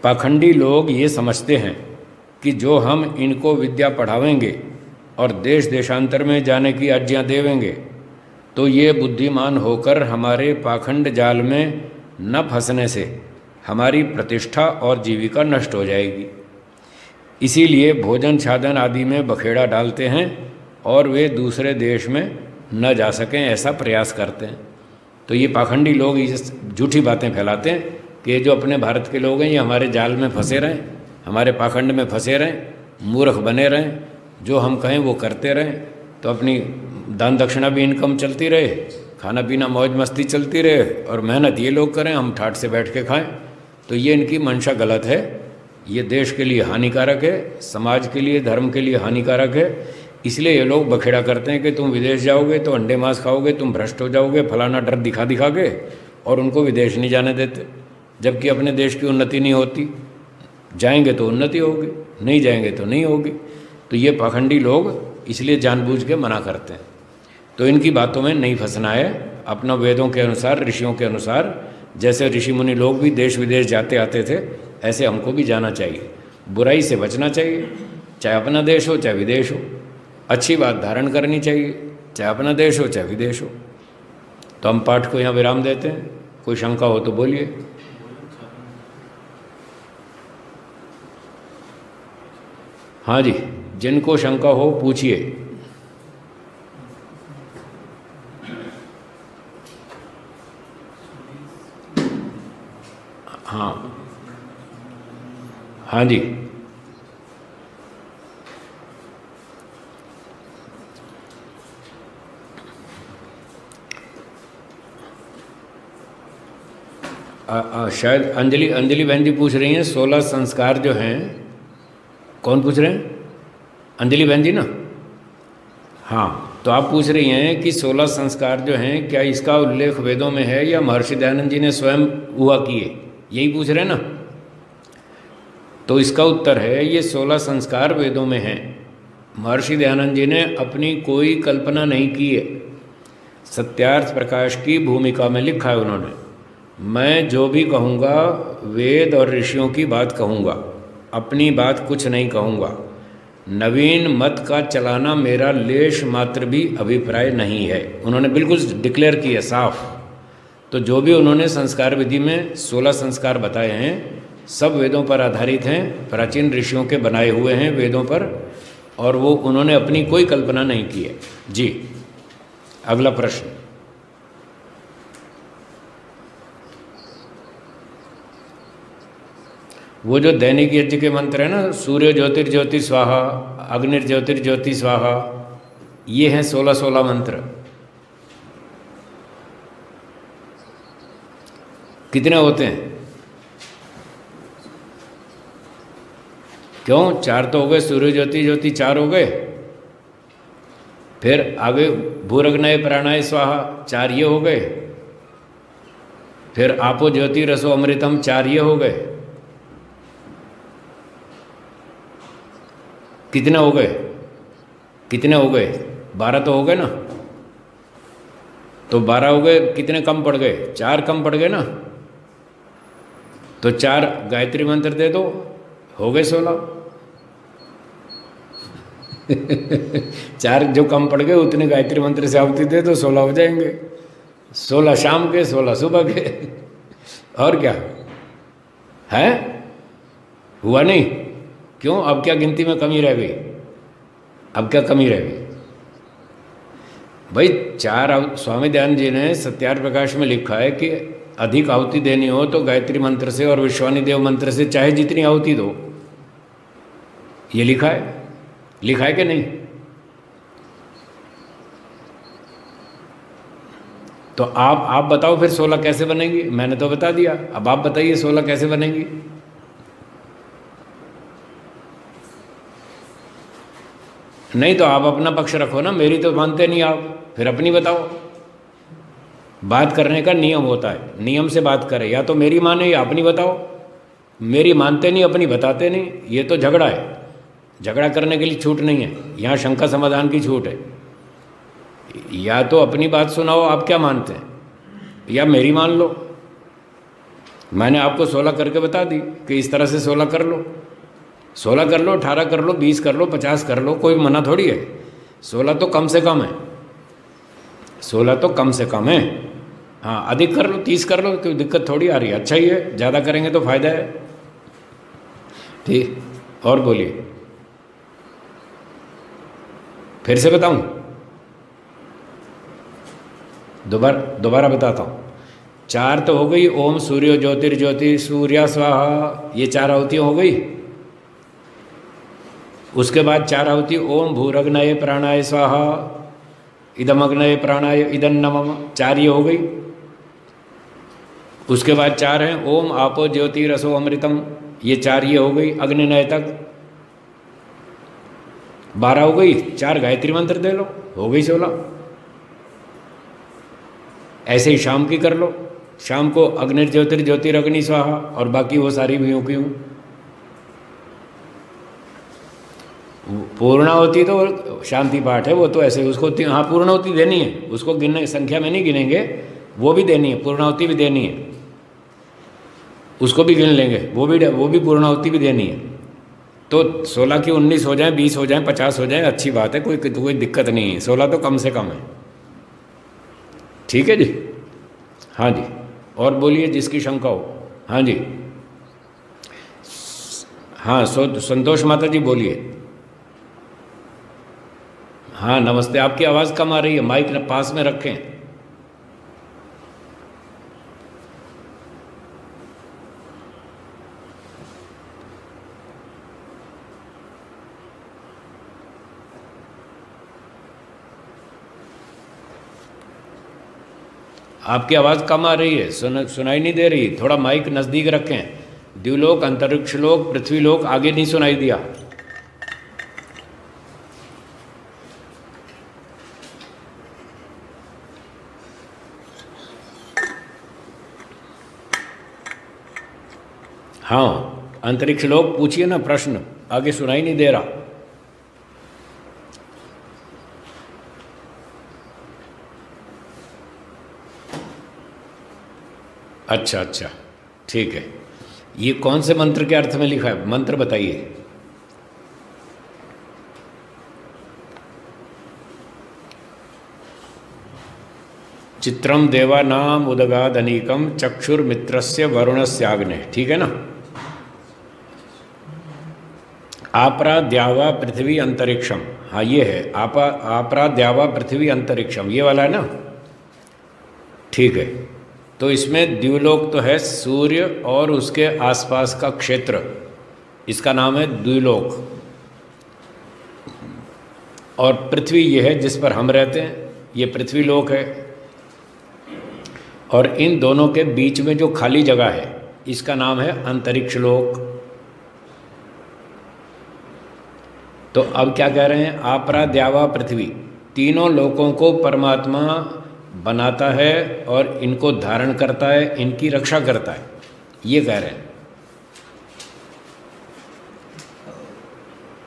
पाखंडी लोग ये समझते हैं कि जो हम इनको विद्या पढ़ावेंगे और देश देशांतर में जाने की आज्ञा देवेंगे तो ये बुद्धिमान होकर हमारे पाखंड जाल में न फंसने से हमारी प्रतिष्ठा और जीविका नष्ट हो जाएगी। इसीलिए भोजन छादन आदि में बखेड़ा डालते हैं और वे दूसरे देश में न जा सकें ऐसा प्रयास करते हैं। तो ये पाखंडी लोग ये झूठी बातें फैलाते हैं कि ये जो अपने भारत के लोग हैं ये हमारे जाल में फंसे रहें, हमारे पाखंड में फंसे रहें, मूर्ख बने रहें, जो हम कहें वो करते रहें, तो अपनी दान दक्षिणा भी इनकम चलती रहे, खाना पीना मौज मस्ती चलती रहे और मेहनत ये लोग करें, हम ठाठ से बैठ के खाएं। तो ये इनकी मंशा गलत है। ये देश के लिए हानिकारक है, समाज के लिए, धर्म के लिए हानिकारक है। इसलिए ये लोग बखेड़ा करते हैं कि तुम विदेश जाओगे तो अंडे मांस खाओगे, तुम भ्रष्ट हो जाओगे, फलाना डर दिखा दिखा के, और उनको विदेश नहीं जाने देते, जबकि अपने देश की उन्नति नहीं होती। जाएंगे तो उन्नति होगी, नहीं जाएंगे तो नहीं होगी। तो ये पाखंडी लोग इसलिए जानबूझ के मना करते हैं। तो इनकी बातों में नहीं फंसना है। अपना वेदों के अनुसार, ऋषियों के अनुसार, जैसे ऋषि मुनि लोग भी देश विदेश जाते आते थे, ऐसे हमको भी जाना चाहिए। बुराई से बचना चाहिए, चाहे अपना देश हो चाहे विदेश हो। अच्छी बात धारण करनी चाहिए, चाहे अपना देश हो चाहे विदेश हो। तो हम पाठ को यहाँ विराम देते हैं। कोई शंका हो तो बोलिए। हाँ जी, जिनको शंका हो पूछिए। हाँ हाँ जी, शायद अंजलि बहन जी पूछ रही हैं 16 संस्कार जो हैं। कौन पूछ रहे हैं? अंजलि बहन जी ना? हाँ, तो आप पूछ रही हैं कि 16 संस्कार जो हैं, क्या इसका उल्लेख वेदों में है या महर्षि दयानंद जी ने स्वयं हुआ किए, यही पूछ रहे हैं ना? तो इसका उत्तर है, ये 16 संस्कार वेदों में हैं। महर्षि दयानंद जी ने अपनी कोई कल्पना नहीं की है। सत्यार्थ प्रकाश की भूमिका में लिखा है उन्होंने, मैं जो भी कहूँगा वेद और ऋषियों की बात कहूँगा, अपनी बात कुछ नहीं कहूँगा। नवीन मत का चलाना मेरा लेश मात्र भी अभिप्राय नहीं है। उन्होंने बिल्कुल डिक्लेयर किया साफ। तो जो भी उन्होंने संस्कार विधि में 16 संस्कार बताए हैं, सब वेदों पर आधारित हैं, प्राचीन ऋषियों के बनाए हुए हैं वेदों पर, और वो उन्होंने अपनी कोई कल्पना नहीं की है। जी, अगला प्रश्न। वो जो दैनिक यज्ञ के मंत्र है ना, सूर्य ज्योतिर्ज्योति स्वाहा, अग्निर्ज्योतिर्ज्योति स्वाहा, ये हैं 16 मंत्र। कितने होते हैं? क्यों? 4 तो हो गए, सूर्य ज्योति ज्योति 4 हो गए। फिर आगे भूरग्नय प्राणाय स्वाहा 4 ये हो गए। फिर आपो ज्योति रसो अमृतम 4 ये हो गए। कितने हो गए? कितने हो गए? 12 तो हो गए ना। तो 12 हो गए, कितने कम पड़ गए? 4 कम पड़ गए ना। तो 4 गायत्री मंत्र दे दो, हो गए 16। 4 जो कम पड़ गए उतने गायत्री मंत्र से आहुति दे दो, 16 हो जाएंगे। 16 शाम के, 16 सुबह के। और क्या है? हुआ नहीं? क्यों? अब क्या गिनती में कमी रह गई? अब क्या कमी रह गई भाई? 4 स्वामी दयानंद जी ने सत्यार्थ प्रकाश में लिखा है कि अधिक आहुति देनी हो तो गायत्री मंत्र से और विश्वानी देव मंत्र से चाहे जितनी आहुति दो। ये लिखा है, लिखा है कि नहीं? तो आप बताओ फिर 16 कैसे बनेगी? मैंने तो बता दिया, अब आप बताइए 16 कैसे बनेगी? नहीं तो आप अपना पक्ष रखो ना, मेरी तो मानते नहीं आप, फिर अपनी बताओ। बात करने का नियम होता है, नियम से बात करें, या तो मेरी माने या अपनी बताओ। मेरी मानते नहीं, अपनी बताते नहीं, ये तो झगड़ा है। झगड़ा करने के लिए छूट नहीं है, यहाँ शंका समाधान की छूट है। या तो अपनी बात सुनाओ आप क्या मानते हैं, या मेरी मान लो। मैंने आपको 16 करके बता दी कि इस तरह से 16 कर लो, 16 कर लो, 18 कर लो, 20 कर लो, 50 कर लो, कोई मना थोड़ी है। 16 तो कम से कम है, 16 तो कम से कम है। हाँ, अधिक कर लो, 30 कर लो, कोई दिक्कत थोड़ी आ रही है, अच्छा ही है, ज़्यादा करेंगे तो फायदा है। ठीक, और बोलिए, फिर से बताऊं? दोबारा बताता हूँ। 4 तो हो गई, ओम सूर्यो ज्योतिर्ज्योति सूर्या स्वाहा, ये 4 आहुतियाँ हो गई। उसके बाद 4 आहुति ओम भूरग्नये प्राणाय स्वाहा, इदमग्नये प्राणाय इदं नमः, 4 ये हो गई। उसके बाद 4 हैं ओम आपो ज्योति रसो अमृतम, ये 4 ये हो गई अग्निनय तक, 12 हो गई। 4 गायत्री मंत्र दे लो, हो गई 16। ऐसे ही शाम की कर लो, शाम को अग्निर्ज्योतिर्ज्योतिरग्नि स्वाहा, और बाकी वो सारी भी यूँ की यूँ। पूर्णाहुति तो शांति पाठ है, वो तो ऐसे उसको हाँ पूर्णाहुति देनी है, उसको गिनने संख्या में नहीं गिनेंगे, वो भी देनी है, पूर्णाहुति भी देनी है, उसको भी गिन लेंगे, वो भी पूर्णाहुति भी देनी है। तो 16 की 19 हो जाए, 20 हो जाए, 50 हो जाए, अच्छी बात है, कोई दिक्कत नहीं है। 16 तो कम से कम है। ठीक है जी, हाँ जी, और बोलिए जिसकी शंका हो। हाँ जी, हाँ संतोष माता जी बोलिए। हाँ नमस्ते, आपकी आवाज़ कम आ रही है, माइक पास में रखें। आपकी आवाज़ कम आ रही है, सुनाई नहीं दे रही, थोड़ा माइक नज़दीक रखें। द्युलोक, अंतरिक्ष लोक, पृथ्वी लोक, आगे नहीं सुनाई दिया। हाँ, अंतरिक्ष लोक पूछिए ना प्रश्न, आगे सुनाई नहीं दे रहा। अच्छा अच्छा, ठीक है। ये कौन से मंत्र के अर्थ में लिखा है, मंत्र बताइए। चित्रम देवानाम उदगादनीकम चक्षुर्मित्रस्य वरुणस्याग्ने, ठीक है ना। आपरा द्यावा पृथ्वी अंतरिक्षम, हाँ ये है आपरा द्यावा पृथ्वी अंतरिक्षम, ये वाला है ना। ठीक है, तो इसमें द्युलोक तो है सूर्य और उसके आसपास का क्षेत्र, इसका नाम है द्युलोक। और पृथ्वी ये है जिस पर हम रहते हैं, ये पृथ्वी लोक है। और इन दोनों के बीच में जो खाली जगह है, इसका नाम है अंतरिक्ष लोक। तो अब क्या कह रहे हैं, आपरा द्यावा पृथ्वी, तीनों लोकों को परमात्मा बनाता है और इनको धारण करता है, इनकी रक्षा करता है, ये कह रहे हैं।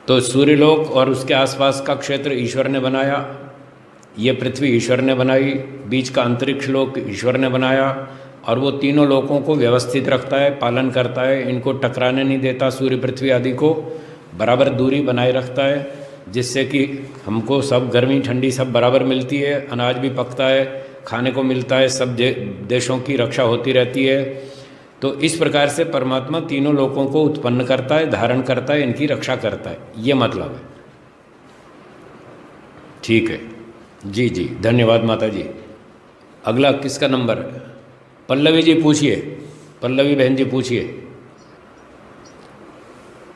तो सूर्यलोक और उसके आसपास का क्षेत्र ईश्वर ने बनाया, ये पृथ्वी ईश्वर ने बनाई, बीच का अंतरिक्ष लोक ईश्वर ने बनाया, और वो तीनों लोकों को व्यवस्थित रखता है, पालन करता है, इनको टकराने नहीं देता, सूर्य पृथ्वी आदि को बराबर दूरी बनाए रखता है, जिससे कि हमको सब गर्मी ठंडी सब बराबर मिलती है, अनाज भी पकता है, खाने को मिलता है, सब देशों की रक्षा होती रहती है। तो इस प्रकार से परमात्मा तीनों लोकों को उत्पन्न करता है, धारण करता है, इनकी रक्षा करता है, ये मतलब है। ठीक है जी जी, धन्यवाद माता जी। अगला किसका नंबर है? पल्लवी जी पूछिए, पल्लवी बहन जी पूछिए।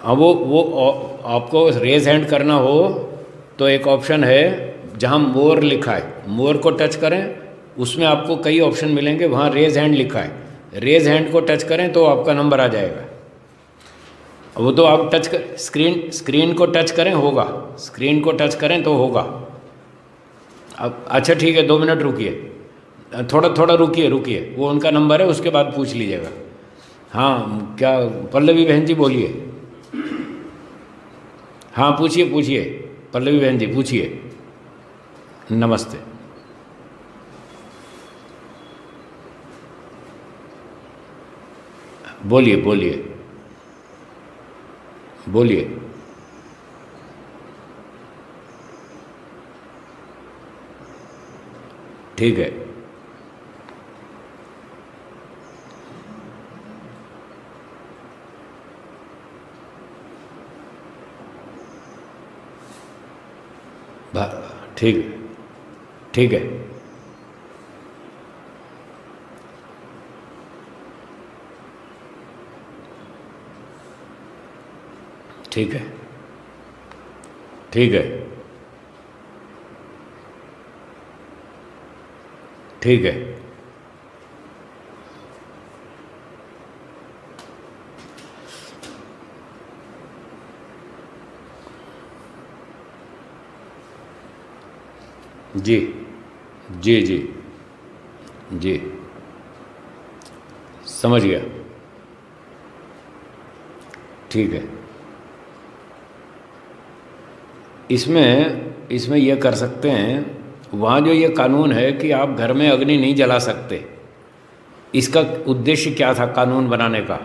हाँ, वो आपको रेज हैंड करना हो तो एक ऑप्शन है जहाँ मोर लिखा है, मोर को टच करें, उसमें आपको कई ऑप्शन मिलेंगे, वहाँ रेज हैंड लिखा है, रेज हैंड को टच करें तो आपका नंबर आ जाएगा। वो तो आप टच कर स्क्रीन को टच करें होगा, स्क्रीन को टच करें तो होगा। अब अच्छा ठीक है, 2 मिनट रुकिए, थोड़ा रुकिए, वो उनका नंबर है, उसके बाद पूछ लीजिएगा। हाँ, क्या पल्लवी बहन जी बोलिए। हाँ पूछिए पल्लवी बहन जी पूछिए। नमस्ते। बोलिए बोलिए बोलिए। ठीक है। ठीक है। ठीक है। ठीक है। ठीक है। ठीक है। जी जी जी जी, समझ गया। ठीक है। इसमें इसमें यह कर सकते हैं, वहाँ जो ये कानून है कि आप घर में अग्नि नहीं जला सकते, इसका उद्देश्य क्या था कानून बनाने का?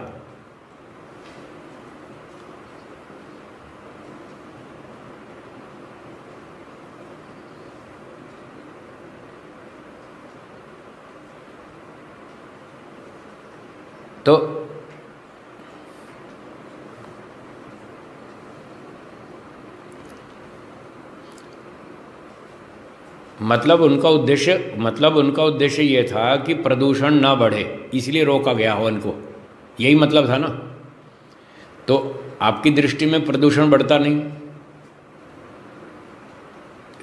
तो मतलब उनका उद्देश्य ये था कि प्रदूषण ना बढ़े, इसलिए रोका गया हवन को, यही मतलब था ना। तो आपकी दृष्टि में प्रदूषण बढ़ता नहीं,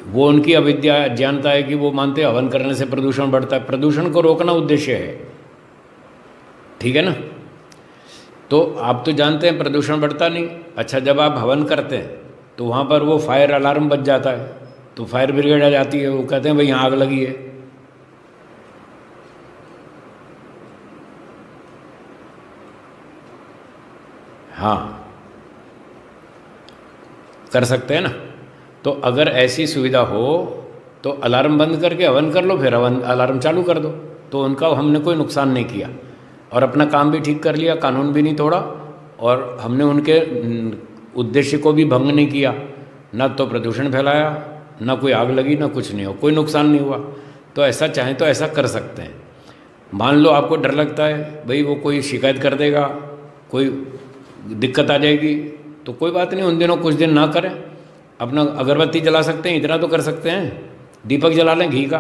वो उनकी अविद्या अज्ञानता है कि वो मानते हैं हवन करने से प्रदूषण बढ़ता है। प्रदूषण को रोकना उद्देश्य है, ठीक है ना। तो आप तो जानते हैं प्रदूषण बढ़ता नहीं। अच्छा, जब आप हवन करते हैं तो वहाँ पर वो फायर अलार्म बज जाता है, तो फायर ब्रिगेड आ जाती है, वो कहते हैं भाई यहाँ आग लगी है। हाँ, कर सकते हैं ना। तो अगर ऐसी सुविधा हो तो अलार्म बंद करके हवन कर लो, फिर हवन अलार्म चालू कर दो, तो उनका हमने कोई नुकसान नहीं किया और अपना काम भी ठीक कर लिया, कानून भी नहीं तोड़ा और हमने उनके उद्देश्य को भी भंग नहीं किया, ना तो प्रदूषण फैलाया, ना कोई आग लगी, ना कुछ नहीं हो, कोई नुकसान नहीं हुआ। तो ऐसा चाहें तो ऐसा कर सकते हैं। मान लो आपको डर लगता है भाई वो कोई शिकायत कर देगा, कोई दिक्कत आ जाएगी, तो कोई बात नहीं, उन दिनों कुछ दिन ना करें, अपना अगरबत्ती जला सकते हैं, इतना तो कर सकते हैं, दीपक जला लें घी का।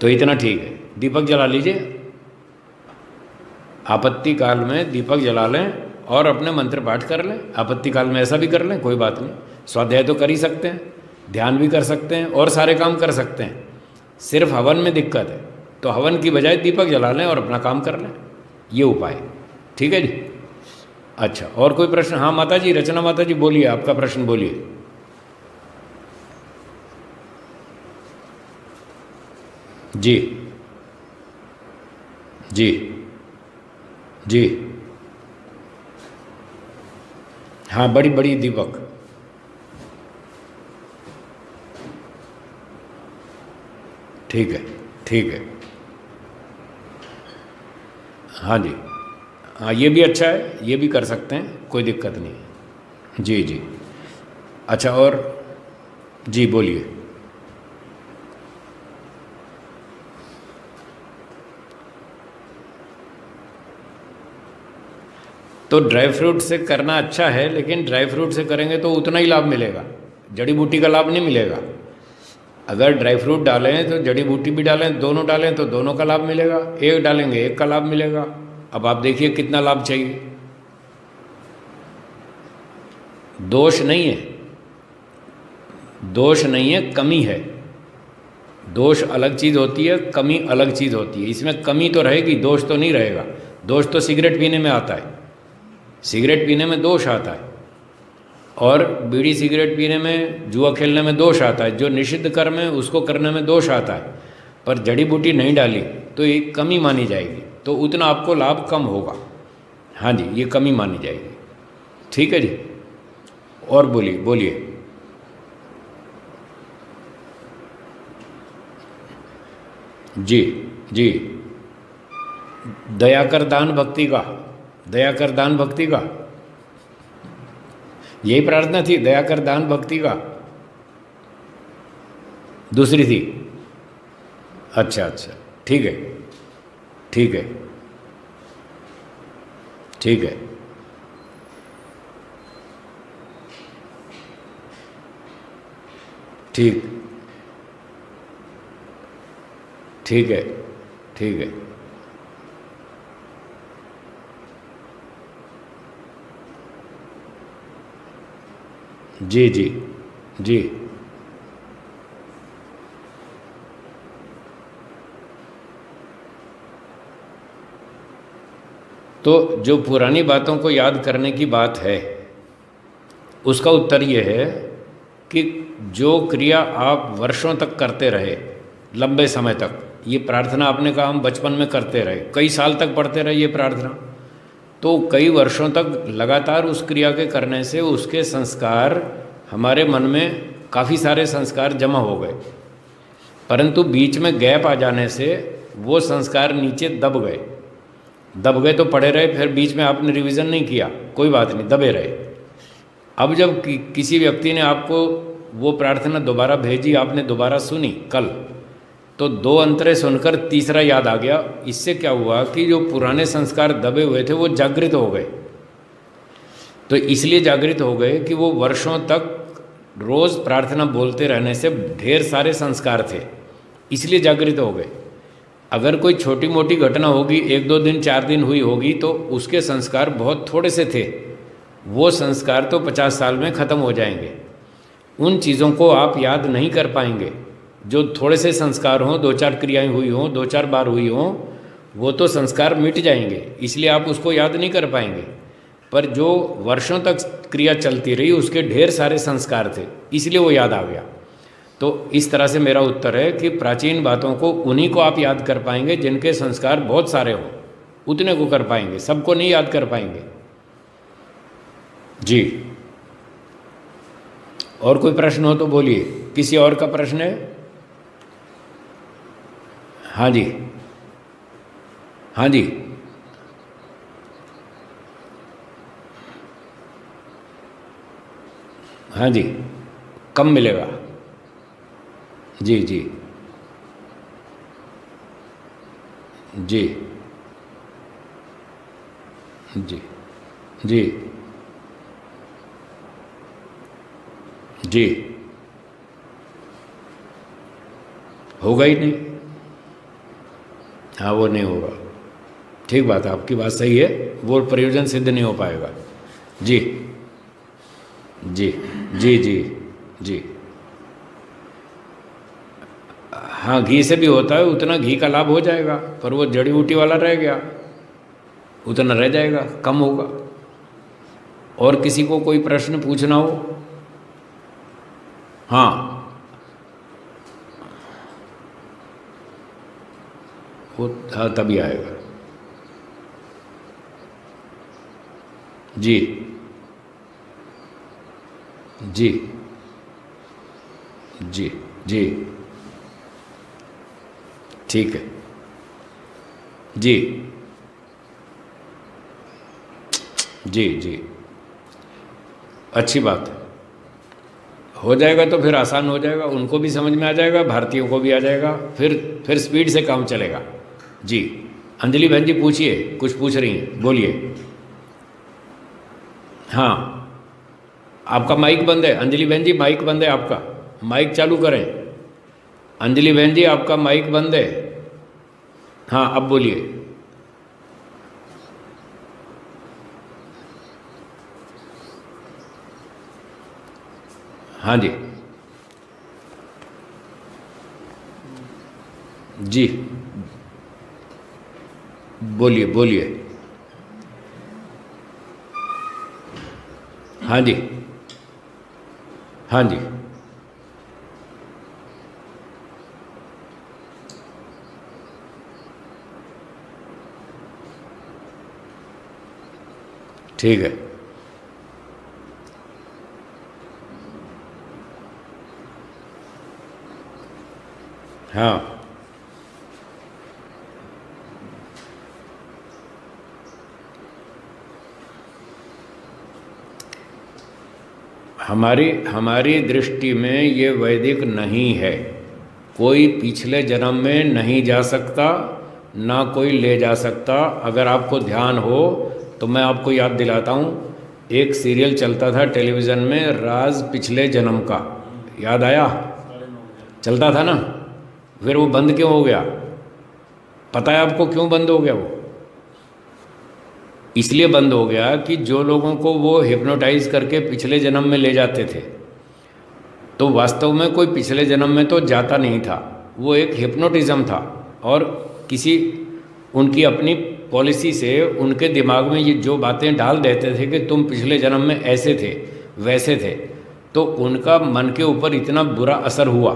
तो इतना ठीक है, दीपक जला लीजिए, आपत्ति काल में दीपक जला लें और अपने मंत्र पाठ कर लें। आपत्ति काल में ऐसा भी कर लें, कोई बात नहीं। स्वाध्याय तो कर ही सकते हैं, ध्यान भी कर सकते हैं और सारे काम कर सकते हैं। सिर्फ हवन में दिक्कत है, तो हवन की बजाय दीपक जला लें और अपना काम कर लें, ये उपाय। ठीक है जी। अच्छा, और कोई प्रश्न? हाँ माता जी, रचना माता जी बोलिए, आपका प्रश्न बोलिए। जी जी जी। हाँ, बड़ी बड़ी दीपक। ठीक है। ठीक है। हाँ जी, हाँ ये भी अच्छा है, ये भी कर सकते हैं, कोई दिक्कत नहीं है। जी जी। अच्छा, और जी बोलिए। तो ड्राई फ्रूट से करना अच्छा है, लेकिन ड्राई फ्रूट से करेंगे तो उतना ही लाभ मिलेगा, जड़ी बूटी का लाभ नहीं मिलेगा। अगर ड्राई फ्रूट डालें तो जड़ी बूटी भी डालें, दोनों डालें तो दोनों का लाभ मिलेगा, एक डालेंगे एक का लाभ मिलेगा। अब आप देखिए कितना लाभ चाहिए। दोष नहीं है, दोष नहीं है, कमी है। दोष अलग चीज़ होती है, कमी अलग चीज़ होती है। इसमें कमी तो रहेगी, दोष तो नहीं रहेगा। दोष तो सिगरेट पीने में आता है, सिगरेट पीने में दोष आता है, और बीड़ी सिगरेट पीने में, जुआ खेलने में दोष आता है। जो निषिद्ध कर्म है उसको करने में दोष आता है। पर जड़ी बूटी नहीं डाली तो ये कमी मानी जाएगी, तो उतना आपको लाभ कम होगा। हाँ जी, ये कमी मानी जाएगी। ठीक है जी, और बोलिए बोलिए। जी जी। दया कर दान भक्ति का, दया कर दान भक्ति का, यही प्रार्थना थी, दया कर दान भक्ति का। दूसरी थी? अच्छा अच्छा, ठीक है ठीक है ठीक है। ठीक ठीक है ठीक है। जी जी जी। तो जो पुरानी बातों को याद करने की बात है, उसका उत्तर ये है कि जो क्रिया आप वर्षों तक करते रहे, लंबे समय तक, ये प्रार्थना आपने कहा हम बचपन में करते रहे, कई साल तक पढ़ते रहे ये प्रार्थना, तो कई वर्षों तक लगातार उस क्रिया के करने से उसके संस्कार हमारे मन में काफ़ी सारे संस्कार जमा हो गए, परंतु बीच में गैप आ जाने से वो संस्कार नीचे दब गए। दब गए तो पड़े रहे, फिर बीच में आपने रिवीजन नहीं किया, कोई बात नहीं, दबे रहे। अब जब किसी व्यक्ति ने आपको वो प्रार्थना दोबारा भेजी, आपने दोबारा सुनी कल, तो दो अंतरे सुनकर तीसरा याद आ गया। इससे क्या हुआ कि जो पुराने संस्कार दबे हुए थे वो जागृत हो गए। तो इसलिए जागृत हो गए कि वो वर्षों तक रोज़ प्रार्थना बोलते रहने से ढेर सारे संस्कार थे, इसलिए जागृत हो गए। अगर कोई छोटी मोटी घटना होगी, 1-2 दिन 4 दिन हुई होगी, तो उसके संस्कार बहुत थोड़े से थे, वो संस्कार तो 50 साल में ख़त्म हो जाएंगे। उन चीज़ों को आप याद नहीं कर पाएंगे। जो थोड़े से संस्कार हों, 2-4 क्रियाएं हुई हों, 2-4 बार हुई हों, वो तो संस्कार मिट जाएंगे, इसलिए आप उसको याद नहीं कर पाएंगे। पर जो वर्षों तक क्रिया चलती रही, उसके ढेर सारे संस्कार थे, इसलिए वो याद आ गया। तो इस तरह से मेरा उत्तर है कि प्राचीन बातों को उन्हीं को आप याद कर पाएंगे जिनके संस्कार बहुत सारे हों, उतने को कर पाएंगे, सबको नहीं याद कर पाएंगे। जी। और कोई प्रश्न हो तो बोलिए। किसी और का प्रश्न है? हाँ जी हाँ जी। हाँ जी, कम मिलेगा। जी जी जी जी जी जी। होगा ही नहीं। हाँ, वो नहीं होगा। ठीक बात है, आपकी बात सही है, वो प्रयोजन सिद्ध नहीं हो पाएगा। जी जी जी जी जी। हाँ, घी से भी होता है, उतना घी का लाभ हो जाएगा, पर वो जड़ी बूटी वाला रह गया, उतना रह जाएगा, कम होगा। और किसी को कोई प्रश्न पूछना हो? हाँ, वो हाँ तभी आएगा। जी जी जी जी। ठीक है। जी जी जी। अच्छी बात है, हो जाएगा तो फिर आसान हो जाएगा, उनको भी समझ में आ जाएगा, भारतीयों को भी आ जाएगा, फिर स्पीड से काम चलेगा। जी। अंजलि बहन जी पूछिए, कुछ पूछ रही हैं, बोलिए। हाँ, आपका माइक बंद है। अंजलि बहन जी माइक बंद है आपका, माइक चालू करें। अंजलि बहन जी आपका माइक बंद है। हाँ, अब बोलिए। हाँ जी जी, बोलिए बोलिए। हाँ जी हाँ जी। ठीक है। हाँ हमारी हमारी दृष्टि में ये वैदिक नहीं है। कोई पिछले जन्म में नहीं जा सकता, ना कोई ले जा सकता। अगर आपको ध्यान हो तो मैं आपको याद दिलाता हूँ, एक सीरियल चलता था टेलीविज़न में, राज पिछले जन्म का, याद आया? चलता था ना, फिर वो बंद क्यों हो गया? पता है आपको क्यों बंद हो गया? वो इसलिए बंद हो गया कि जो लोगों को वो हिप्नोटाइज करके पिछले जन्म में ले जाते थे, तो वास्तव में कोई पिछले जन्म में तो जाता नहीं था, वो एक हिप्नोटिज़म था। और किसी उनकी अपनी पॉलिसी से उनके दिमाग में ये जो बातें डाल देते थे कि तुम पिछले जन्म में ऐसे थे वैसे थे, तो उनका मन के ऊपर इतना बुरा असर हुआ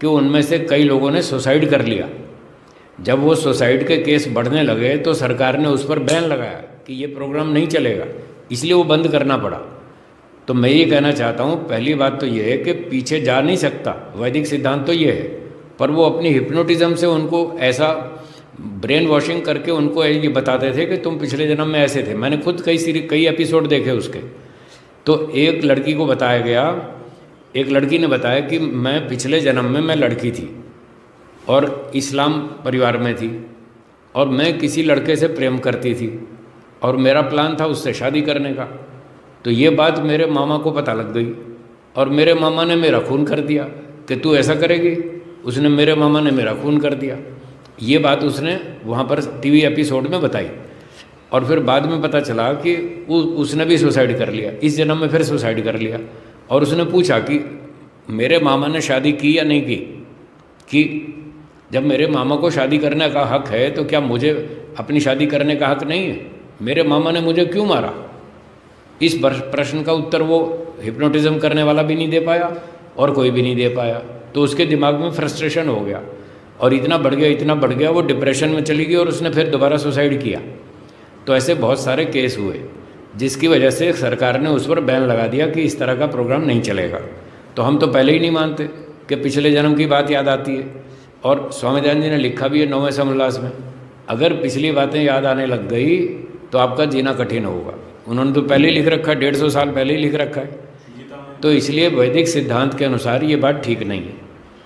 कि उनमें से कई लोगों ने सुसाइड कर लिया। जब वो सुसाइड के केस बढ़ने लगे तो सरकार ने उस पर बैन लगाया कि ये प्रोग्राम नहीं चलेगा, इसलिए वो बंद करना पड़ा। तो मैं ये कहना चाहता हूँ, पहली बात तो ये है कि पीछे जा नहीं सकता, वैदिक सिद्धांत तो ये है, पर वो अपनी हिप्नोटिज़म से उनको ऐसा ब्रेन वॉशिंग करके उनको ये बताते थे कि तुम पिछले जन्म में ऐसे थे। मैंने खुद कई एपिसोड देखे उसके। तो एक लड़की को बताया गया, एक लड़की ने बताया कि मैं पिछले जन्म में मैं लड़की थी और इस्लाम परिवार में थी, और मैं किसी लड़के से प्रेम करती थी और मेरा प्लान था उससे शादी करने का। तो ये बात मेरे मामा को पता लग गई और मेरे मामा ने मेरा खून कर दिया कि तू ऐसा करेगी। उसने, मेरे मामा ने मेरा खून कर दिया। ये बात उसने वहाँ पर टीवी एपिसोड में बताई। और फिर बाद में पता चला कि उसने भी सुसाइड कर लिया, इस जन्म में फिर सुसाइड कर लिया। और उसने पूछा कि मेरे मामा ने शादी की या नहीं की? कि जब मेरे मामा को शादी करने का हक है तो क्या मुझे अपनी शादी करने का हक नहीं है? मेरे मामा ने मुझे क्यों मारा? इस प्रश्न का उत्तर वो हिप्नोटिज़म करने वाला भी नहीं दे पाया और कोई भी नहीं दे पाया। तो उसके दिमाग में फ्रस्ट्रेशन हो गया और इतना बढ़ गया, वो डिप्रेशन में चली गई और उसने फिर दोबारा सुसाइड किया। तो ऐसे बहुत सारे केस हुए, जिसकी वजह से सरकार ने उस पर बैन लगा दिया कि इस तरह का प्रोग्राम नहीं चलेगा। तो हम तो पहले ही नहीं मानते कि पिछले जन्म की बात याद आती है। और स्वामी दयानंद जी ने लिखा भी है 9वें समोल्लास में, अगर पिछली बातें याद आने लग गई तो आपका जीना कठिन होगा। उन्होंने तो पहले ही लिख रखा है, 150 साल पहले ही लिख रखा है। तो इसलिए वैदिक सिद्धांत के अनुसार ये बात ठीक नहीं है।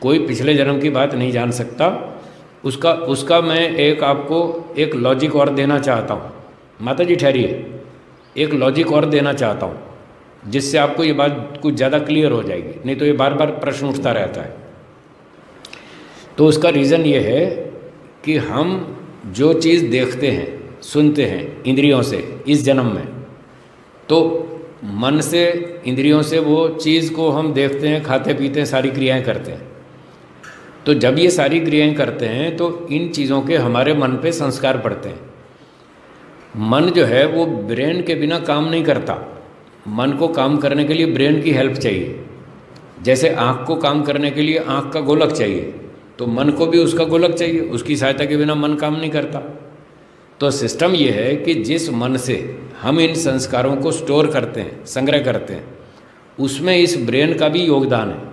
कोई पिछले जन्म की बात नहीं जान सकता। उसका मैं एक आपको एक लॉजिक और देना चाहता हूँ। माता जी ठहरिए, एक लॉजिक और देना चाहता हूँ जिससे आपको ये बात कुछ ज़्यादा क्लियर हो जाएगी, नहीं तो ये बार बार प्रश्न उठता रहता है। तो उसका रीज़न ये है कि हम जो चीज़ देखते हैं, सुनते हैं इंद्रियों से इस जन्म में, तो मन से, इंद्रियों से वो चीज़ को हम देखते हैं, खाते पीते हैं, सारी क्रियाएं करते हैं। तो जब ये सारी क्रियाएं करते हैं तो इन चीज़ों के हमारे मन पे संस्कार पड़ते हैं। मन जो है वो ब्रेन के बिना काम नहीं करता। मन को काम करने के लिए ब्रेन की हेल्प चाहिए। जैसे आँख को काम करने के लिए आँख का गोलक चाहिए, तो मन को भी उसका गोलक चाहिए, उसकी सहायता के बिना मन काम नहीं करता। तो सिस्टम ये है कि जिस मन से हम इन संस्कारों को स्टोर करते हैं, संग्रह करते हैं, उसमें इस ब्रेन का भी योगदान है।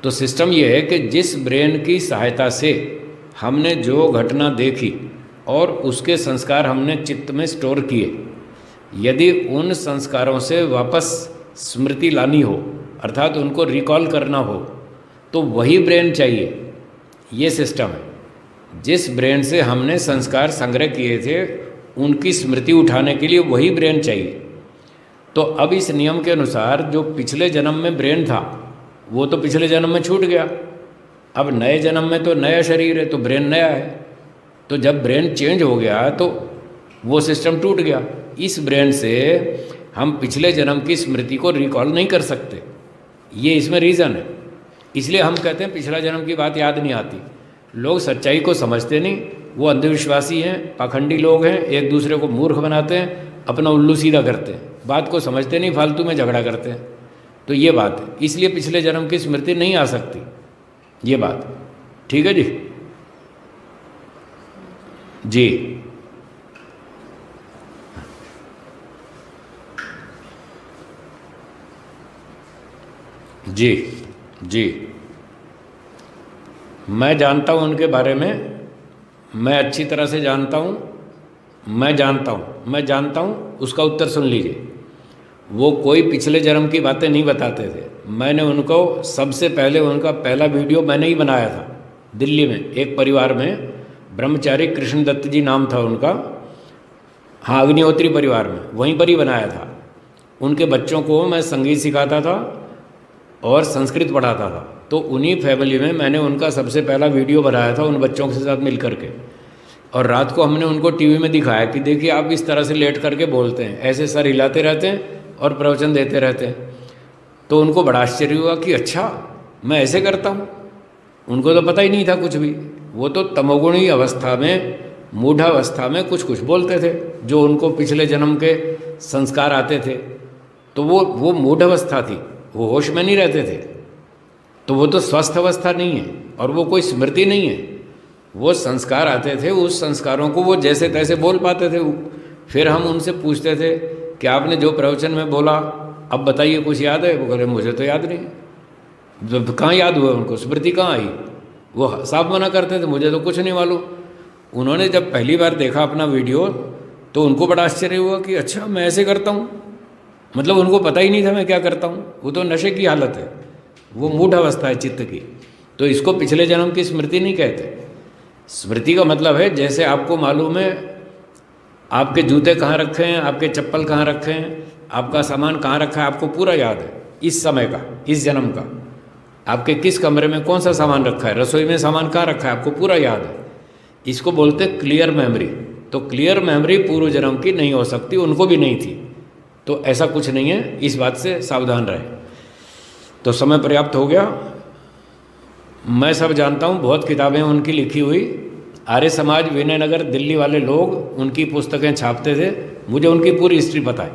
तो सिस्टम ये है कि जिस ब्रेन की सहायता से हमने जो घटना देखी और उसके संस्कार हमने चित्त में स्टोर किए, यदि उन संस्कारों से वापस स्मृति लानी हो, अर्थात उनको रिकॉल करना हो, तो वही ब्रेन चाहिए। ये सिस्टम है। जिस ब्रेन से हमने संस्कार संग्रह किए थे उनकी स्मृति उठाने के लिए वही ब्रेन चाहिए। तो अब इस नियम के अनुसार जो पिछले जन्म में ब्रेन था वो तो पिछले जन्म में छूट गया। अब नए जन्म में तो नया शरीर है, तो ब्रेन नया है। तो जब ब्रेन चेंज हो गया तो वो सिस्टम टूट गया। इस ब्रेन से हम पिछले जन्म की स्मृति को रिकॉल नहीं कर सकते। ये इसमें रीज़न है। इसलिए हम कहते हैं पिछला जन्म की बात याद नहीं आती। लोग सच्चाई को समझते नहीं, वो अंधविश्वासी हैं, पाखंडी लोग हैं, एक दूसरे को मूर्ख बनाते हैं, अपना उल्लू सीधा करते हैं, बात को समझते नहीं, फालतू में झगड़ा करते हैं। तो ये बात है। इसलिए पिछले जन्म की स्मृति नहीं आ सकती, ये बात। ठीक है जी? जी जी जी मैं जानता हूँ उनके बारे में, मैं अच्छी तरह से जानता हूँ। मैं जानता हूँ उसका उत्तर सुन लीजिए। वो कोई पिछले जन्म की बातें नहीं बताते थे। मैंने उनको सबसे पहले उनका पहला वीडियो मैंने ही बनाया था दिल्ली में, एक परिवार में, ब्रह्मचारी कृष्णदत्त जी नाम था उनका, हाँ अग्निहोत्री परिवार में, वहीं पर ही बनाया था। उनके बच्चों को मैं संगीत सिखाता था और संस्कृत पढ़ाता था, तो उन्हीं फैमिली में मैंने उनका सबसे पहला वीडियो बनाया था उन बच्चों के साथ मिल करके। और रात को हमने उनको टीवी में दिखाया कि देखिए आप इस तरह से लेट करके बोलते हैं, ऐसे सर हिलाते रहते हैं और प्रवचन देते रहते हैं। तो उनको बड़ा आश्चर्य हुआ कि अच्छा मैं ऐसे करता हूँ। उनको तो पता ही नहीं था कुछ भी, वो तो तमोगुणी अवस्था में, मूढ़ावस्था में कुछ कुछ बोलते थे जो उनको पिछले जन्म के संस्कार आते थे। तो वो मूढ़ अवस्था थी, वो होश में नहीं रहते थे। तो वो तो स्वस्थ अवस्था नहीं है और वो कोई स्मृति नहीं है, वो संस्कार आते थे, उस संस्कारों को वो जैसे तैसे बोल पाते थे। फिर हम उनसे पूछते थे कि आपने जो प्रवचन में बोला अब बताइए कुछ याद है? वो कह रहे मुझे तो याद नहीं। तो कहाँ याद हुआ उनको, स्मृति कहाँ आई? वो साफ मना करते थे मुझे तो कुछ नहीं मालूम। उन्होंने जब पहली बार देखा अपना वीडियो तो उनको बड़ा आश्चर्य हुआ कि अच्छा मैं ऐसे करता हूँ, मतलब उनको पता ही नहीं था मैं क्या करता हूँ। वो तो नशे की हालत है, वो मूढ़ अवस्था है चित्त की। तो इसको पिछले जन्म की स्मृति नहीं कहते। स्मृति का मतलब है जैसे आपको मालूम है आपके जूते कहाँ रखे हैं, आपके चप्पल कहाँ रखे हैं, आपका सामान कहाँ रखा है, आपको पूरा याद है इस समय का, इस जन्म का। आपके किस कमरे में कौन सा सामान रखा है, रसोई में सामान कहाँ रखा है, आपको पूरा याद है। इसको बोलते क्लियर मेमोरी। तो क्लियर मेमोरी पूर्व जन्म की नहीं हो सकती, उनको भी नहीं थी। तो ऐसा कुछ नहीं है, इस बात से सावधान रहे। तो समय पर्याप्त हो गया। मैं सब जानता हूँ, बहुत किताबें उनकी लिखी हुई। आर्य समाज, विनयनगर, दिल्ली वाले लोग उनकी पुस्तकें छापते थे। मुझे उनकी पूरी हिस्ट्री पता है,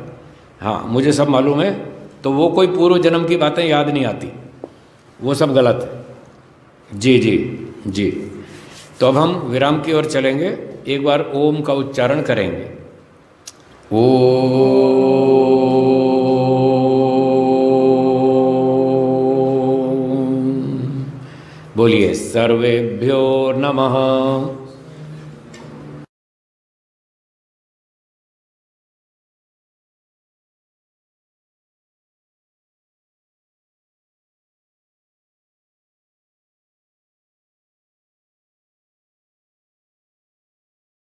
हाँ मुझे सब मालूम है। तो वो कोई पूर्व जन्म की बातें याद नहीं आती, वो सब गलत है। जी जी जी। तो अब हम विराम की ओर चलेंगे, एक बार ओम का उच्चारण करेंगे। बोलिए सर्वेभ्यो नमः।